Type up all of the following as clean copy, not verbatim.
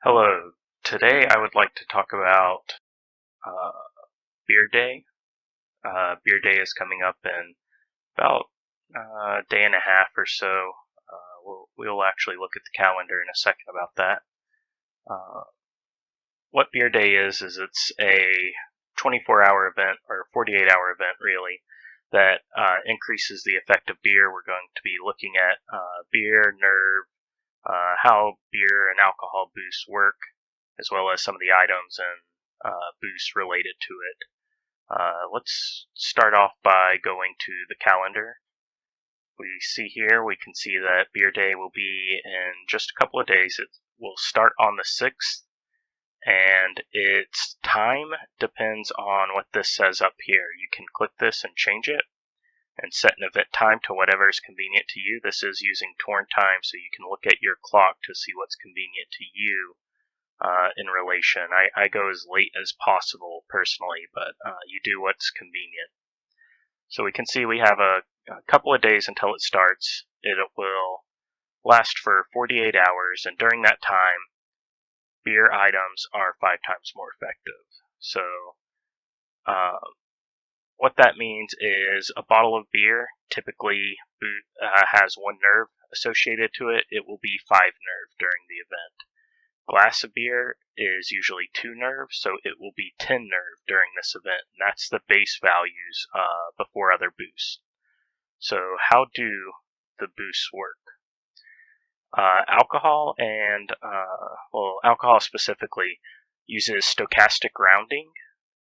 Hello. Today I would like to talk about uh, Beer Day. Beer Day is coming up in about a day and a half or so. We'll actually look at the calendar in a second about that. What Beer Day is it's a 24-hour event, or 48-hour event really, that increases the effect of beer. We're going to be looking at beer, nerve, how beer and alcohol boosts work, as well as some of the items and boosts related to it. Let's start off by going to the calendar. We can see that Beer Day will be in just a couple of days. It will start on the 6th, and its time depends on what this says up here. You can click this and change it and set an event time to whatever is convenient to you. This is using Torn time, so you can look at your clock to see what's convenient to you in relation. I go as late as possible personally, but you do what's convenient. So we can see we have a couple of days until it starts. It will last for 48 hours, and during that time, beer items are 5 times more effective. So what that means is a bottle of beer typically has 1 nerve associated to it. It will be 5 nerve during the event. Glass of beer is usually 2 nerve, so it will be 10 nerve during this event. And that's the base values before other boosts. So how do the boosts work? Alcohol alcohol specifically uses stochastic rounding,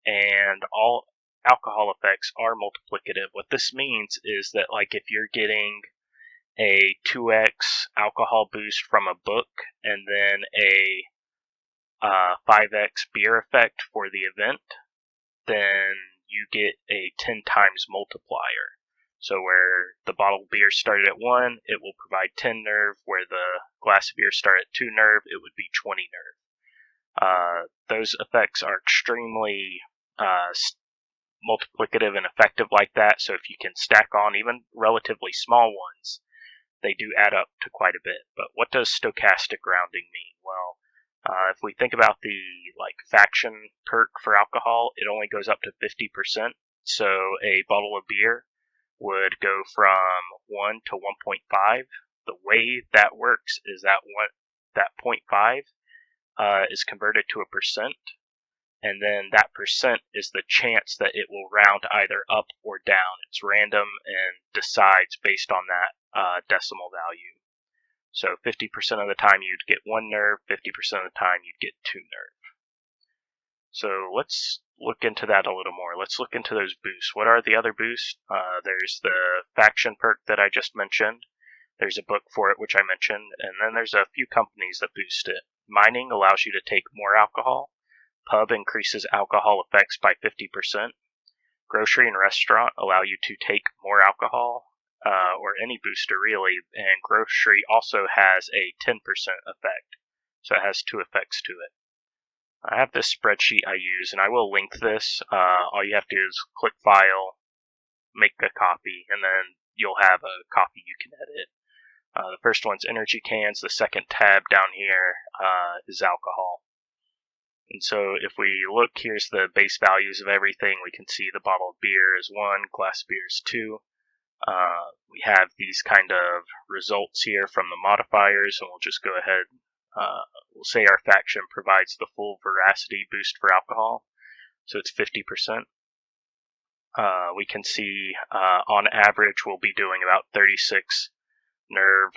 and all alcohol effects are multiplicative. What this means is that, like, if you're getting a 2x alcohol boost from a book and then a 5x beer effect for the event, then you get a 10 times multiplier. So where the bottle of beer started at 1, it will provide 10 nerve. Where the glass of beer started at 2 nerve, it would be 20 nerve. Those effects are extremely multiplicative and effective like that, so if you can stack on even relatively small ones, they do add up to quite a bit. But what does stochastic rounding mean? Well, if we think about the faction perk for alcohol, it only goes up to 50%. So a bottle of beer would go from 1 to 1.5. The way that works is that 0.5 is converted to a percent, and then that percent is the chance that it will round either up or down. It's random and decides based on that decimal value. So 50% of the time you'd get 1 nerve, 50% of the time you'd get 2 nerve. So let's look into that a little more. Let's look into those boosts. What are the other boosts? There's the faction perk that I just mentioned. There's a book for it, which I mentioned, and then there's a few companies that boost it. Mining allows you to take more alcohol. Pub increases alcohol effects by 50%. Grocery and restaurant allow you to take more alcohol, or any booster really, and grocery also has a 10% effect, so it has 2 effects to it. I have this spreadsheet I use, and I will link this. All you have to do is click File, make a copy, and then you'll have a copy you can edit. The first one's energy cans. The second tab down here is alcohol. And so if we look, here's the base values of everything. We can see the bottle of beer is 1, glass of beer is 2. We have these kind of results here from the modifiers, and we'll just go ahead. We'll say our faction provides the full veracity boost for alcohol, so it's 50%. We can see on average we'll be doing about 36 nerve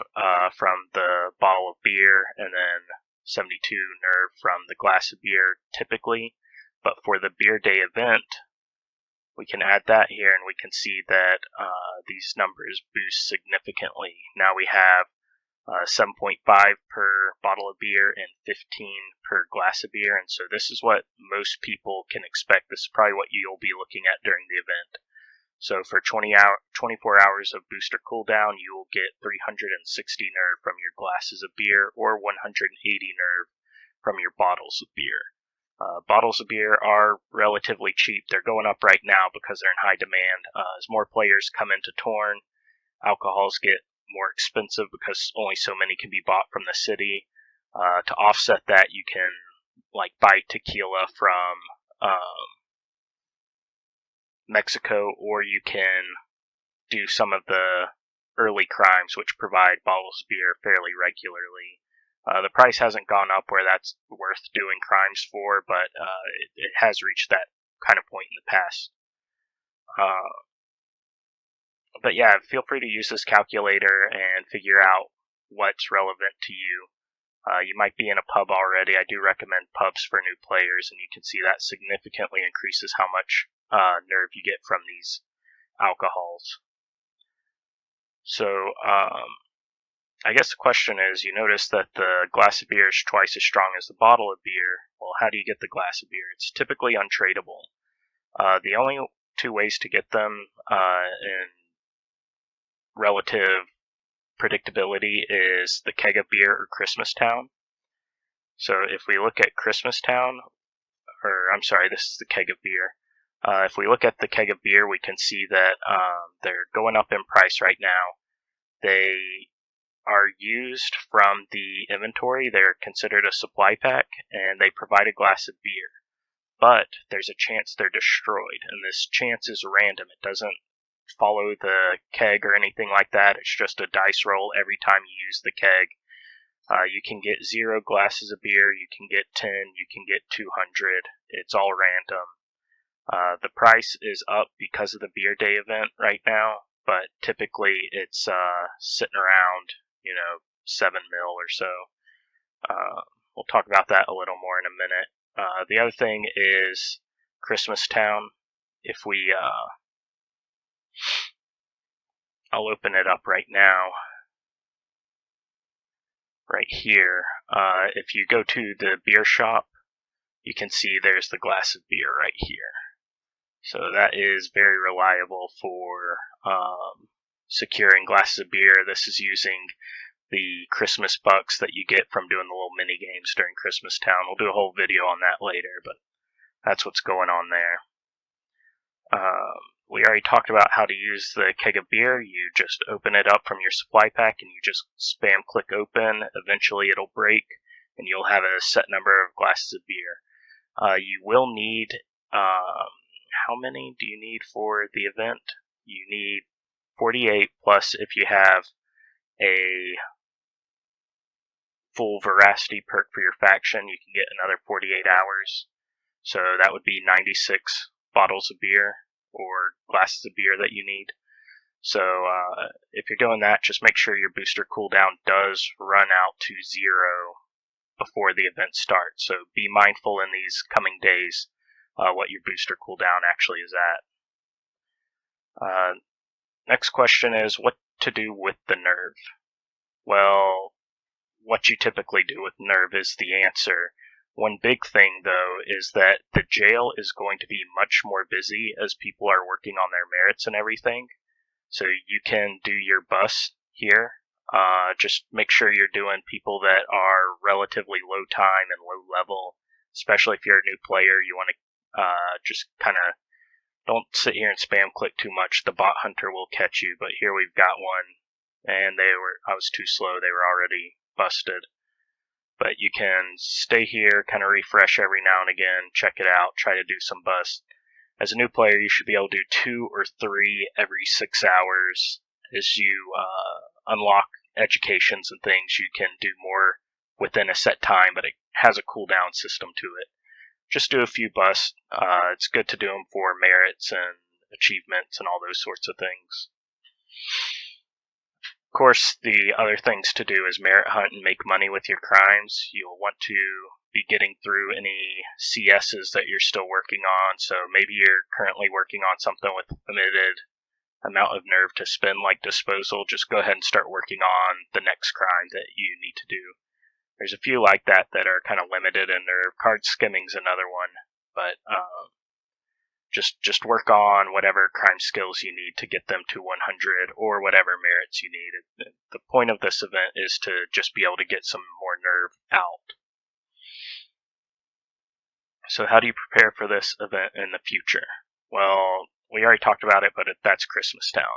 from the bottle of beer, and then 72 nerve from the glass of beer typically. But for the Beer Day event, we can add that here, and we can see that these numbers boost significantly. Now we have 7.5 per bottle of beer and 15 per glass of beer, and so this is what most people can expect. This is probably what you'll be looking at during the event. So for 24 hours of booster cooldown, you will get 360 nerve from your glasses of beer, or 180 nerve from your bottles of beer. Bottles of beer are relatively cheap. They're going up right now because they're in high demand. As more players come into Torn, alcohols get more expensive because only so many can be bought from the city. To offset that, you can like buy tequila from Mexico, or you can do some of the early crimes, which provide bottles of beer fairly regularly. The price hasn't gone up where that's worth doing crimes for, but it has reached that kind of point in the past. But yeah, feel free to use this calculator and figure out what's relevant to you. You might be in a pub already. I do recommend pubs for new players, and you can see that significantly increases how much nerve you get from these alcohols. So I guess the question is, you notice that the glass of beer is twice as strong as the bottle of beer. Well, how do you get the glass of beer? It's typically untradeable. The only two ways to get them in relative predictability is the keg of beer or Christmas Town. So if we look at Christmas Town, or I'm sorry, this is the keg of beer. If we look at the keg of beer, we can see that they're going up in price right now. They are used from the inventory. They're considered a supply pack, and they provide a glass of beer. But there's a chance they're destroyed, and this chance is random. It doesn't follow the keg or anything like that. It's just a dice roll every time you use the keg. You can get 0 glasses of beer, you can get 10, you can get 200. It's all random. The price is up because of the beer day event right now, but typically it's sitting around, 7 mil or so. We'll talk about that a little more in a minute. The other thing is Christmas Town. If we, I'll open it up right now. Right here, if you go to the beer shop, you can see there's the glass of beer right here. So that is very reliable for securing glasses of beer. This is using the Christmas bucks that you get from doing the little mini games during Christmas Town. We'll do a whole video on that later, but that's what's going on there. We already talked about how to use the keg of beer. You just open it up from your supply pack and you just spam click open. Eventually it'll break and you'll have a set number of glasses of beer. You will need, how many do you need for the event? You need 48, plus if you have a full veracity perk for your faction, you can get another 48 hours. So that would be 96 bottles of beer or glasses of beer that you need. So if you're doing that, just make sure your booster cooldown does run out to 0 before the event starts. So be mindful in these coming days what your booster cooldown actually is at. Next question is what to do with the nerve. Well, what you typically do with nerve is the answer. One big thing, though, is that the jail is going to be much more busy as people are working on their merits and everything. So you can do your bus here. Just make sure you're doing people that are relatively low time and low level. Especially if you're a new player, you want to just kind of don't sit here and spam click too much. The bot hunter will catch you, but here we've got one, and I was too slow. They were already busted. But you can stay here, kind of refresh every now and again, check it out, try to do some busts. As a new player, you should be able to do 2 or 3 every 6 hours. As you unlock educations and things, you can do more within a set time, but it has a cooldown system to it. Just do a few busts. It's good to do them for merits and achievements and all those sorts of things. Of course, the other things to do is merit hunt and make money with your crimes. You'll want to be getting through any CSs that you're still working on. So maybe you're currently working on something with limited amount of nerve to spend, like disposal. Just go ahead and start working on the next crime that you need to do. There's a few like that are kind of limited, and nerve card skimming's another one. But just work on whatever crime skills you need to get them to 100 or whatever merits you need. The point of this event is to just be able to get some more nerve out. So how do you prepare for this event in the future? Well, we already talked about it, but that's Christmas Town.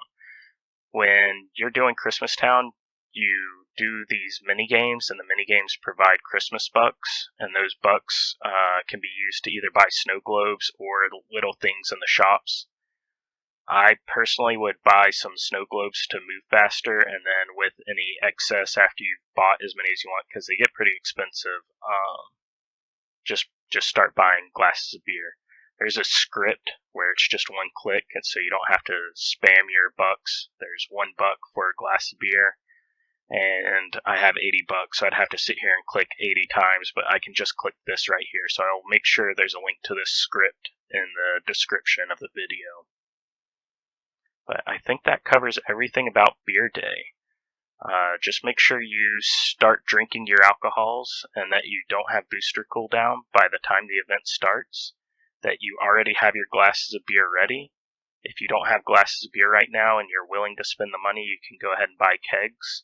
When you're doing Christmas Town, you do these mini games, and the mini games provide Christmas bucks, and those bucks can be used to either buy snow globes or little things in the shops. I personally would buy some snow globes to move faster, and then with any excess after you've bought as many as you want, because they get pretty expensive, just start buying glasses of beer. There's a script where it's just one click, and so you don't have to spam your bucks. There's $1 for a glass of beer, and I have $80, so I'd have to sit here and click 80 times, but I can just click this right here. So I'll make sure there's a link to this script in the description of the video. But I think that covers everything about Beer Day. Just make sure you start drinking your alcohols and that you don't have booster cooldown by the time the event starts, that you already have your glasses of beer ready. If you don't have glasses of beer right now and you're willing to spend the money, you can go ahead and buy kegs.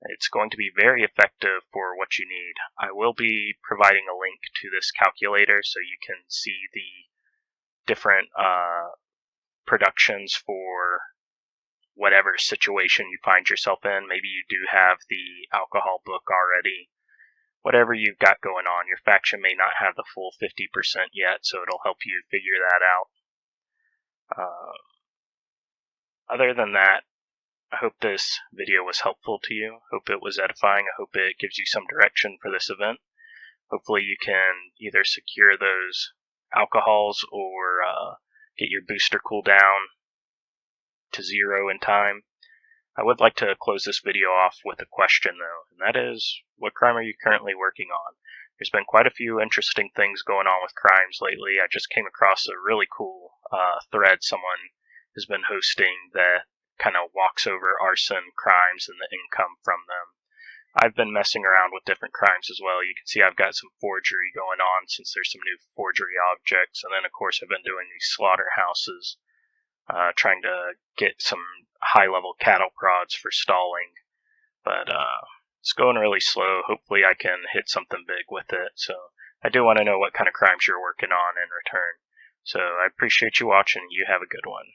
It's going to be very effective for what you need. I will be providing a link to this calculator so you can see the different productions for whatever situation you find yourself in. Maybe you do have the alcohol book already. Whatever you've got going on, your faction may not have the full 50% yet, so it'll help you figure that out. Other than that, I hope this video was helpful to you. Hope it was edifying. I hope it gives you some direction for this event. Hopefully you can either secure those alcohols or get your booster cooldown to 0 in time. I would like to close this video off with a question though, and that is, what crime are you currently working on? There's been quite a few interesting things going on with crimes lately. I just came across a really cool thread someone has been hosting that kind of walks over arson crimes and the income from them. I've been messing around with different crimes as well. You can see I've got some forgery going on since there's some new forgery objects, and then of course I've been doing these slaughterhouses, trying to get some high-level cattle prods for stalling, but it's going really slow. Hopefully I can hit something big with it, so I do want to know what kind of crimes you're working on in return. So I appreciate you watching. You have a good one.